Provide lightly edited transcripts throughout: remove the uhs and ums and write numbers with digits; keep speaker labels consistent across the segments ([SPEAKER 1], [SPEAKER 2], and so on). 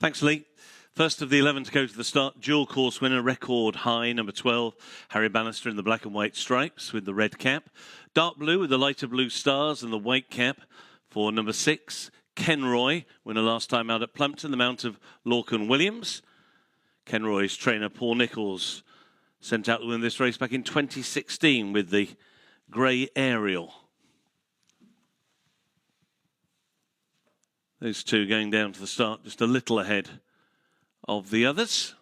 [SPEAKER 1] Thanks, Lee. First of the 11 to go to the start, dual course winner, Record High, number 12, Harry Bannister in the black and white stripes with the red cap. Dark blue with the lighter blue stars and the white cap for number 6, Kenroy, winner last time out at Plumpton, the mount of Lorcan Williams. Kenroy's trainer, Paul Nicholls, sent out to win this race back in 2016 with the grey Ariel. Those two going down to the start just a little ahead of the others.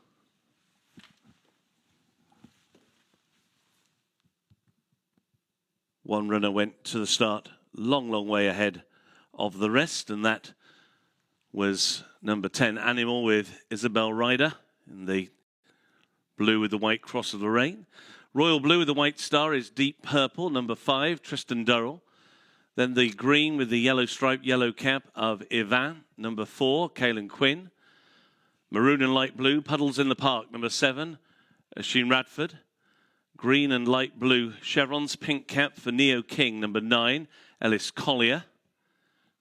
[SPEAKER 1] One runner went to the start long way ahead of the rest, and that was number 10, Animal, with Isabel Ryder in the blue with the white cross of Lorraine. Royal blue with the white star is Deep Purple, number 5, Tristan Durrell. Then the green with the yellow stripe, yellow cap of Ivan, number 4, Caelan Quinn. Maroon and light blue, Puddles in the Park, number 7, Oisin Radford. Green and light blue chevrons, pink cap for Neo King, number 9, Ellis Collier.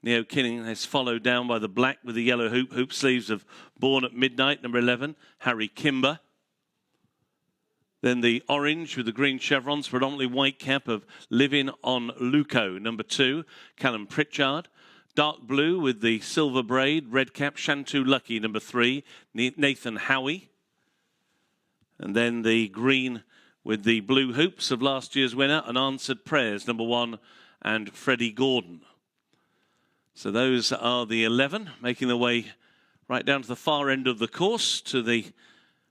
[SPEAKER 1] Neo King is followed down by the black with the yellow hoop sleeves of Born at Midnight, number 11, Harry Kimber. Then the orange with the green chevrons, predominantly white cap of Living on Luco, number 2, Callum Pritchard. Dark blue with the silver braid, red cap, Shantou Lucky, number 3, Nathan Howie. And then the green with the blue hoops of last year's winner, Unanswered Prayers, number 1, and Freddie Gordon. So those are the 11, making their way right down to the far end of the course to the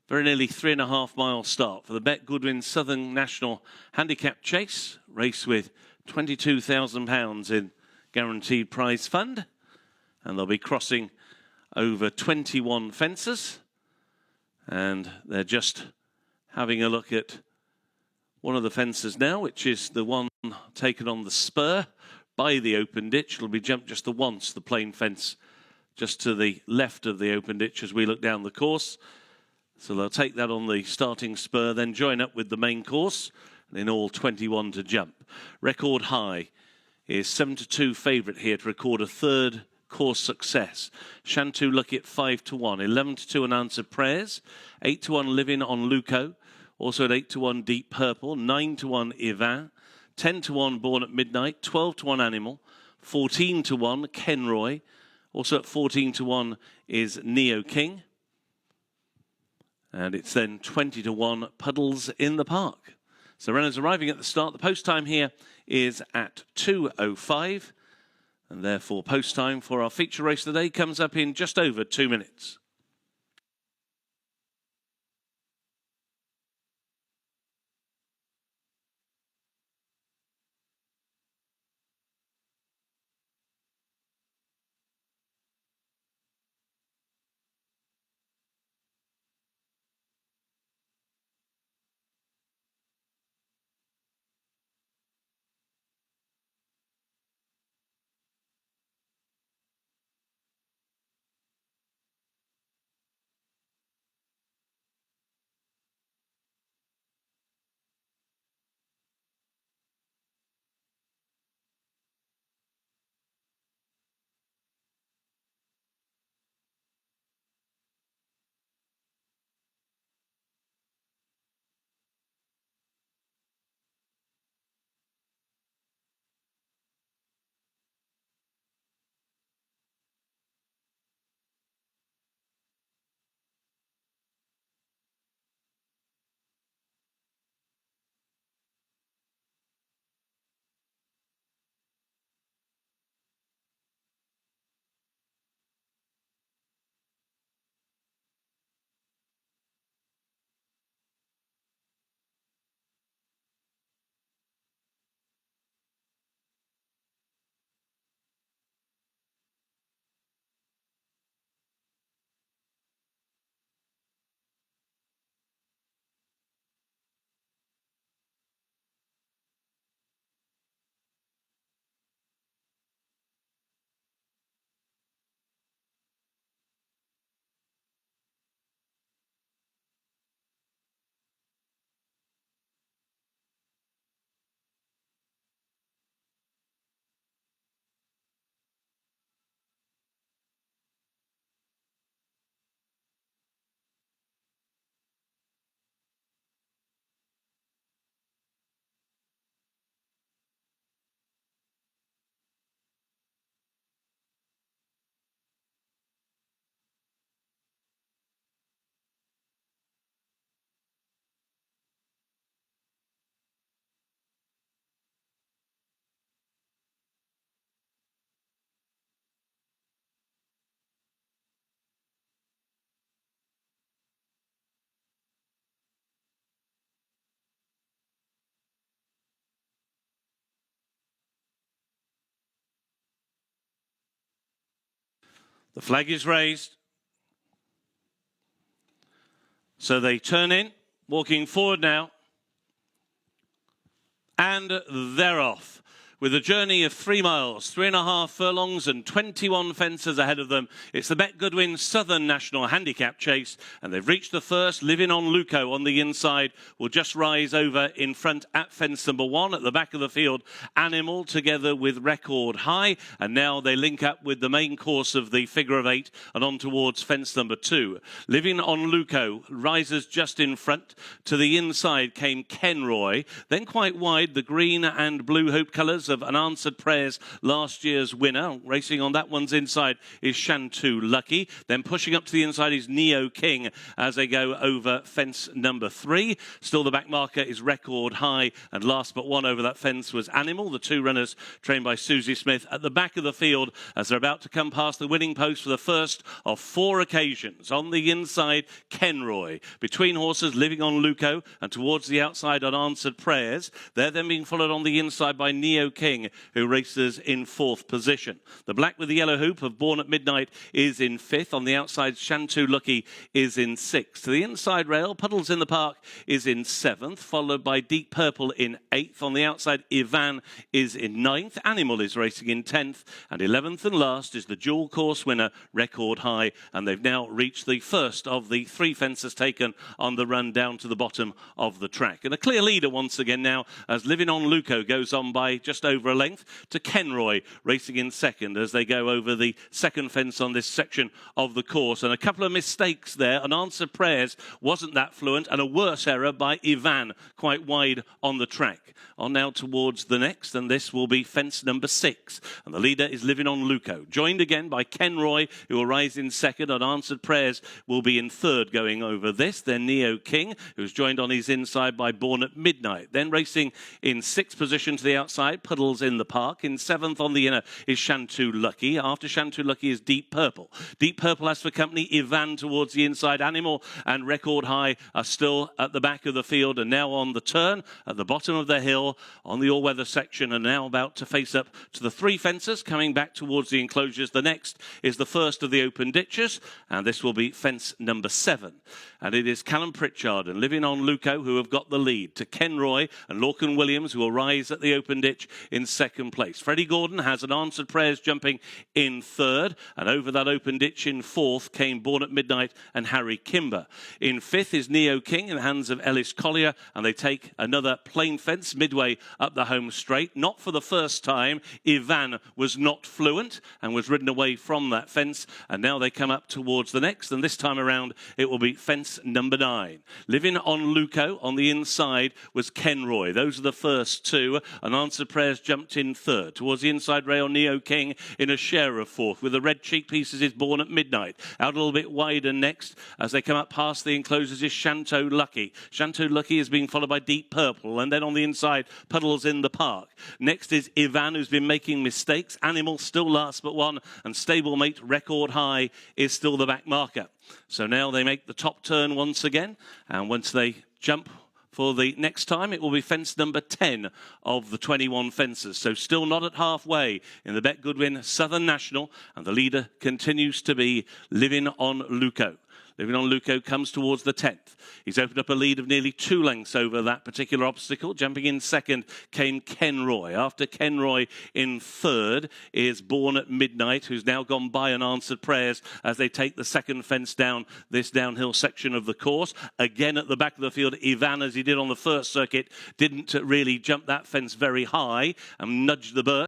[SPEAKER 1] very nearly 3.5 mile start for the BetGoodwin Southern National Handicap Chase, race with £22,000 in guaranteed prize fund. And they'll be crossing over 21 fences. And they're just having a look at one of the fences now, which is the one taken on the spur by the open ditch. It'll be jumped just the once, the plain fence, just to the left of the open ditch as we look down the course. So they'll take that on the starting spur, then join up with the main course, and in all 21 to jump. Record High is 7-2 favourite here to record a third course success. Shantou Lucky at 5-1, 11-2 Unanswered Prayers, 8-1 Living on Luco, also at 8-1 Deep Purple, 9-1 Ivan, 10-1 Born at Midnight, 12-1 Animal, 14-1 Kenroy, also at 14-1 is Neo King. And it's then 20-1 Puddles in the Park. So runners arriving at the start. The post time here is at 2:05. And therefore post time for our feature race of the day comes up in just over 2 minutes. The flag is raised. So they turn in, walking forward now. And they're off. With a journey of 3 miles, 3.5 furlongs and 21 fences ahead of them. It's the BetGoodwin Southern National Handicap Chase, and they've reached the first. Living on Luco on the inside will just rise over in front at fence number 1. At the back of the field, Animal together with Record High, and now they link up with the main course of the figure of 8 and on towards fence number 2. Living on Luco rises just in front. To the inside came Kenroy, then quite wide the green and blue hope colours of Unanswered Prayers, last year's winner. Racing on that one's inside is Shantou Lucky. Then pushing up to the inside is Neo King as they go over fence number 3. Still the back marker is Record High, and last but one over that fence was Animal, the 2 runners trained by Susie Smith. At the back of the field, as they're about to come past the winning post for the first of 4 occasions. On the inside, Kenroy. Between horses, Living on Luco, and towards the outside, Unanswered Prayers. They're then being followed on the inside by Neo King, who races in 4th position. The black with the yellow hoop of Born at Midnight is in 5th. On the outside, Shantou Lucky is in 6th. To the inside rail, Puddles in the Park is in 7th, followed by Deep Purple in 8th. On the outside, Ivan is in 9th. Animal is racing in 10th. And 11th and last is the dual course winner, Record High. And they've now reached the first of the 3 fences taken on the run down to the bottom of the track. And a clear leader once again now, as Living on Luco goes on by just over a length to Kenroy, racing in 2nd as they go over the 2nd fence on this section of the course. And a couple of mistakes there. Unanswered Prayers wasn't that fluent, and a worse error by Ivan, quite wide on the track. On now towards the next, and this will be fence number 6. And the leader is Living on Luco, joined again by Kenroy, who will rise in 2nd. Unanswered Prayers will be in 3rd going over this. Then Neo King, who's joined on his inside by Born at Midnight. Then racing in 6th position to the outside, Puddles in the Park. In 7th on the inner is Shantou Lucky. After Shantou Lucky is Deep Purple. Deep Purple has for company Ivan towards the inside. Animal and Record High are still at the back of the field, and now on the turn at the bottom of the hill on the all-weather section, and now about to face up to the 3 fences coming back towards the enclosures. The next is the first of the open ditches, and this will be fence number 7. And it is Callum Pritchard and Living on Luco who have got the lead, to Kenroy and Lorcan Williams, who will rise at the open ditch in 2nd place. Freddie Gordon has Unanswered Prayers jumping in 3rd, and over that open ditch in 4th came Born at Midnight and Harry Kimber. In 5th is Neo King in the hands of Ellis Collier, and they take another plain fence midway up the home straight. Not for the first time, Ivan was not fluent and was ridden away from that fence, and now they come up towards the next, and this time around it will be fence number 9. Living on Luco on the inside was Kenroy. Those are the first 2. Unanswered Prayers jumped in 3rd. Towards the inside rail, Neo King in a share of 4th. With the red cheek pieces is Born at Midnight. Out a little bit wider next as they come up past the enclosures is Shantou Lucky. Shantou Lucky is being followed by Deep Purple, and then on the inside, Puddles in the Park. Next is Ivan, who's been making mistakes. Animal still last but one, and stablemate Record High is still the back marker. So now they make the top turn once again, and once they jump for the next time, it will be fence number 10 of the 21 fences. So still not at halfway in the BetGoodwin Southern National, and the leader continues to be Living on Luco. Living on Luco comes towards the 10th. He's opened up a lead of nearly 2 lengths over that particular obstacle. Jumping in 2nd came Kenroy. After Kenroy in 3rd is Born at Midnight, who's now gone by Unanswered Prayers as they take the 2nd fence down this downhill section of the course. Again at the back of the field, Ivan, as he did on the first circuit, didn't really jump that fence very high and nudged the bird.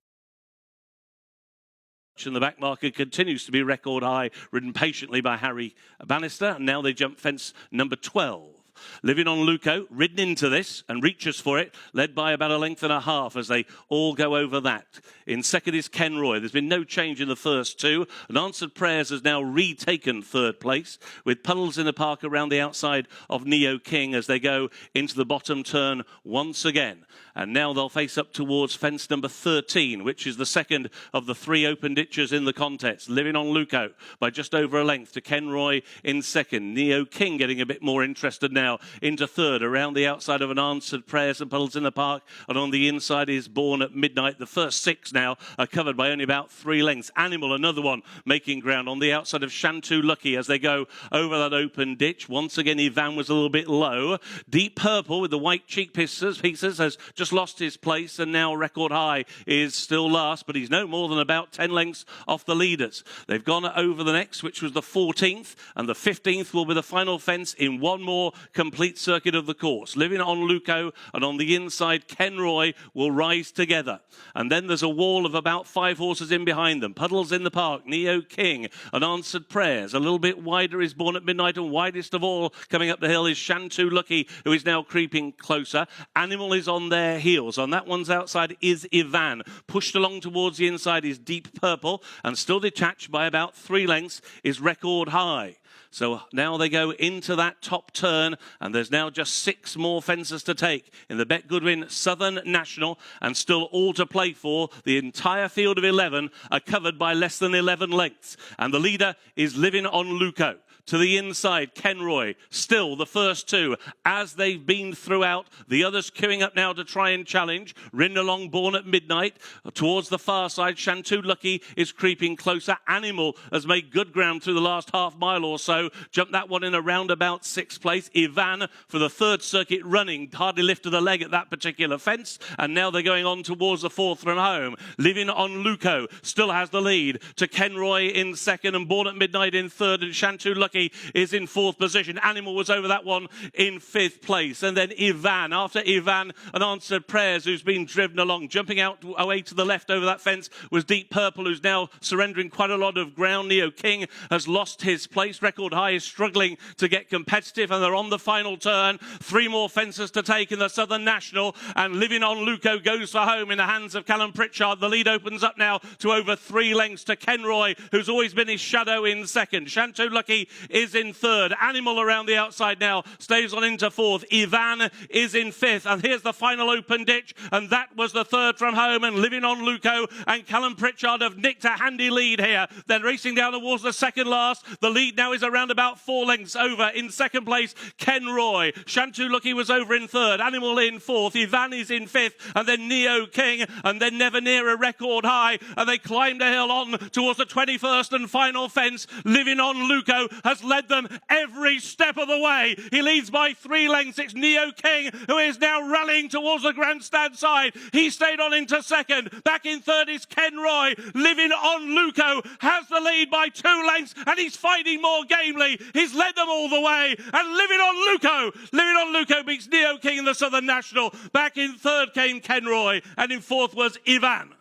[SPEAKER 1] And the back marker continues to be Record High, ridden patiently by Harry Bannister. And now they jump fence number 12. Living on Luco, ridden into this and reaches for it, led by about a length and a half as they all go over that. In 2nd is Kenroy. There's been no change in the first 2. Unanswered Prayers has now retaken 3rd place, with Puddles in the Park around the outside of Neo King as they go into the bottom turn once again. And now they'll face up towards fence number 13, which is the 2nd of the 3 open ditches in the contest. Living on Luco by just over a length to Kenroy in 2nd. Neo King getting a bit more interested now now into third, around the outside of Unanswered Prayers and Puddles in the Park, and on the inside is Born at Midnight. The first 6 now are covered by only about 3 lengths. Animal, another one, making ground on the outside of Shantou Lucky as they go over that open ditch. Once again, Ivan was a little bit low. Deep Purple with the white cheek pieces has just lost his place, and now Record High is still last, but he's no more than about 10 lengths off the leaders. They've gone over the next, which was the 14th, and the 15th will be the final fence in one more complete circuit of the course. Living on Luco, and on the inside, Kenroy will rise together. And then there's a wall of about 5 horses in behind them. Puddles in the Park, Neo King, Unanswered Prayers. A little bit wider is Born at Midnight, and widest of all coming up the hill is Shantou Lucky, who is now creeping closer. Animal is on their heels. On that one's outside is Ivan. Pushed along towards the inside is Deep Purple, and still detached by about 3 lengths is Record High. So now they go into that top turn, and there's now just 6 more fences to take in the BetGoodwin Southern National, and still all to play for. The entire field of 11 are covered by less than 11 lengths, and the leader is Living on Luco. To the inside, Kenroy, still the first 2, as they've been throughout. The others queuing up now to try and challenge. Ridden along Born at Midnight. Towards the far side, Shantou Lucky is creeping closer. Animal has made good ground through the last half mile or so. Jumped that one in around about 6th place. Ivan, for the 3rd circuit running, hardly lifted a leg at that particular fence. And now they're going on towards the 4th from home. Living on Luco still has the lead to Kenroy in 2nd, and Born at Midnight in 3rd, and Shantou Lucky is in 4th position. Animal was over that one in 5th place. And then Ivan, after Ivan, Unanswered Prayers, who's been driven along. Jumping out away to the left over that fence was Deep Purple, who's now surrendering quite a lot of ground. Neo King has lost his place. Record High is struggling to get competitive, and they're on the final turn. 3 more fences to take in the Southern National, and Living on Luco goes for home in the hands of Callum Pritchard. The lead opens up now to over 3 lengths to Kenroy, who's always been his shadow, in 2nd. Shantou Lucky is in 3rd. Animal around the outside now stays on into 4th. Ivan is in 5th, and here's the final open ditch, and that was the 3rd from home, and Living on Luco and Callum Pritchard have nicked a handy lead here. Then racing down towards the 2nd last. The lead now is around about 4 lengths over. In 2nd place, Kenroy. Shantou Lucky was over in 3rd. Animal in 4th. Ivan is in 5th, and then Neo King, and then Never Near a Record High, and they climbed a hill on towards the 21st and final fence. Living on Luco has led them every step of the way. He leads by 3 lengths. It's Neo King, who is now rallying towards the grandstand side. He stayed on into 2nd. Back in 3rd is Kenroy. Living on Luco has the lead by 2 lengths, and he's fighting more gamely. He's led them all the way, and Living on Luco beats Neo King in the Southern National. Back in 3rd came Kenroy, and in 4th was Ivan.